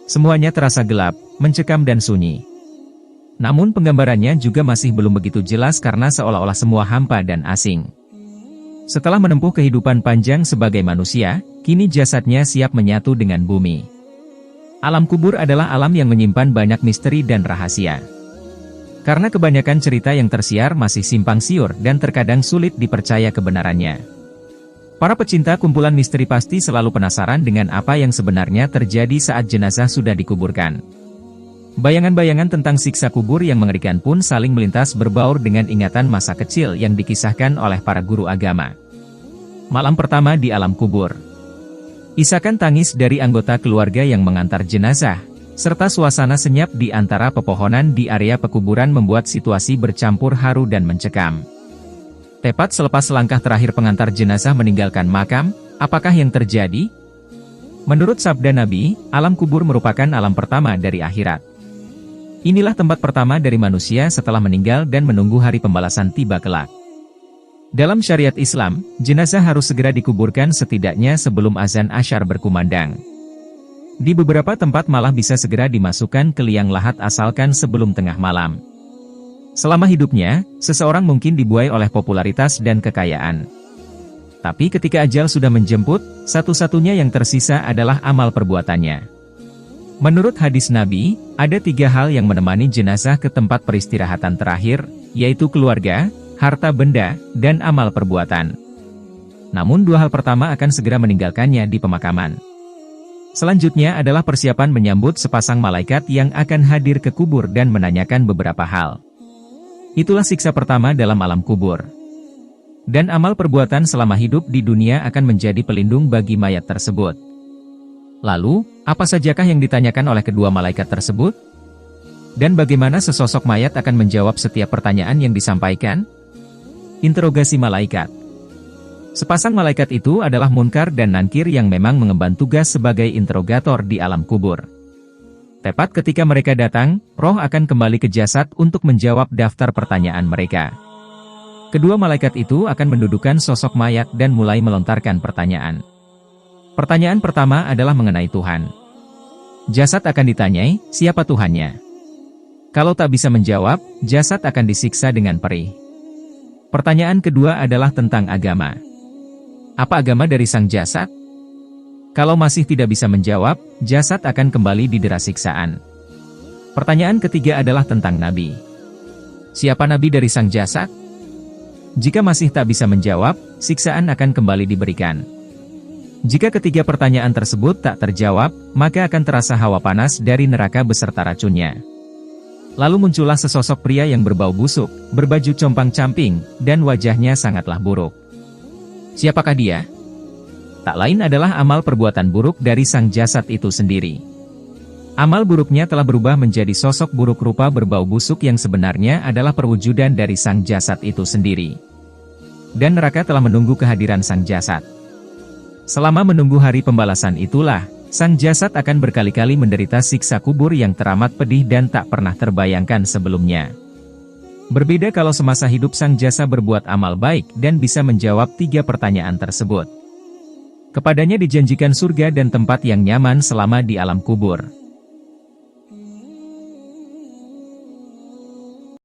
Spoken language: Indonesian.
Semuanya terasa gelap, mencekam dan sunyi. Namun penggambarannya juga masih belum begitu jelas karena seolah-olah semua hampa dan asing. Setelah menempuh kehidupan panjang sebagai manusia, kini jasadnya siap menyatu dengan bumi. Alam kubur adalah alam yang menyimpan banyak misteri dan rahasia. Karena kebanyakan cerita yang tersiar masih simpang siur dan terkadang sulit dipercaya kebenarannya. Para pecinta kumpulan misteri pasti selalu penasaran dengan apa yang sebenarnya terjadi saat jenazah sudah dikuburkan. Bayangan-bayangan tentang siksa kubur yang mengerikan pun saling melintas berbaur dengan ingatan masa kecil yang dikisahkan oleh para guru agama. Malam pertama di alam kubur. Isakan tangis dari anggota keluarga yang mengantar jenazah, serta suasana senyap di antara pepohonan di area pekuburan membuat situasi bercampur haru dan mencekam. Tepat selepas langkah terakhir pengantar jenazah meninggalkan makam, apakah yang terjadi? Menurut sabda Nabi, alam kubur merupakan alam pertama dari akhirat. Inilah tempat pertama dari manusia setelah meninggal dan menunggu hari pembalasan tiba kelak. Dalam syariat Islam, jenazah harus segera dikuburkan setidaknya sebelum azan asyar berkumandang. Di beberapa tempat malah bisa segera dimasukkan ke liang lahat asalkan sebelum tengah malam. Selama hidupnya, seseorang mungkin dibuai oleh popularitas dan kekayaan. Tapi ketika ajal sudah menjemput, satu-satunya yang tersisa adalah amal perbuatannya. Menurut hadis Nabi, ada 3 hal yang menemani jenazah ke tempat peristirahatan terakhir, yaitu keluarga, harta benda, dan amal perbuatan. Namun 2 hal pertama akan segera meninggalkannya di pemakaman. Selanjutnya adalah persiapan menyambut sepasang malaikat yang akan hadir ke kubur dan menanyakan beberapa hal. Itulah siksa pertama dalam alam kubur. Dan amal perbuatan selama hidup di dunia akan menjadi pelindung bagi mayat tersebut. Lalu, apa sajakah yang ditanyakan oleh kedua malaikat tersebut? Dan bagaimana sesosok mayat akan menjawab setiap pertanyaan yang disampaikan? Interogasi malaikat. Sepasang malaikat itu adalah Munkar dan Nankir yang memang mengemban tugas sebagai interrogator di alam kubur. Tepat ketika mereka datang, roh akan kembali ke jasad untuk menjawab daftar pertanyaan mereka. Kedua malaikat itu akan mendudukan sosok mayat dan mulai melontarkan pertanyaan. Pertanyaan pertama adalah mengenai Tuhan. Jasad akan ditanyai, siapa Tuhannya? Kalau tak bisa menjawab, jasad akan disiksa dengan perih. Pertanyaan kedua adalah tentang agama. Apa agama dari sang jasad? Kalau masih tidak bisa menjawab, jasad akan kembali didera siksaan. Pertanyaan ketiga adalah tentang Nabi. Siapa Nabi dari sang jasad? Jika masih tak bisa menjawab, siksaan akan kembali diberikan. Jika ketiga pertanyaan tersebut tak terjawab, maka akan terasa hawa panas dari neraka beserta racunnya. Lalu muncullah sesosok pria yang berbau busuk, berbaju compang-camping, dan wajahnya sangatlah buruk. Siapakah dia? Tak lain adalah amal perbuatan buruk dari sang jasad itu sendiri. Amal buruknya telah berubah menjadi sosok buruk rupa berbau busuk yang sebenarnya adalah perwujudan dari sang jasad itu sendiri. Dan neraka telah menunggu kehadiran sang jasad. Selama menunggu hari pembalasan itulah, sang jasad akan berkali-kali menderita siksa kubur yang teramat pedih dan tak pernah terbayangkan sebelumnya. Berbeda kalau semasa hidup sang jasad berbuat amal baik dan bisa menjawab 3 pertanyaan tersebut. Kepadanya dijanjikan surga dan tempat yang nyaman selama di alam kubur.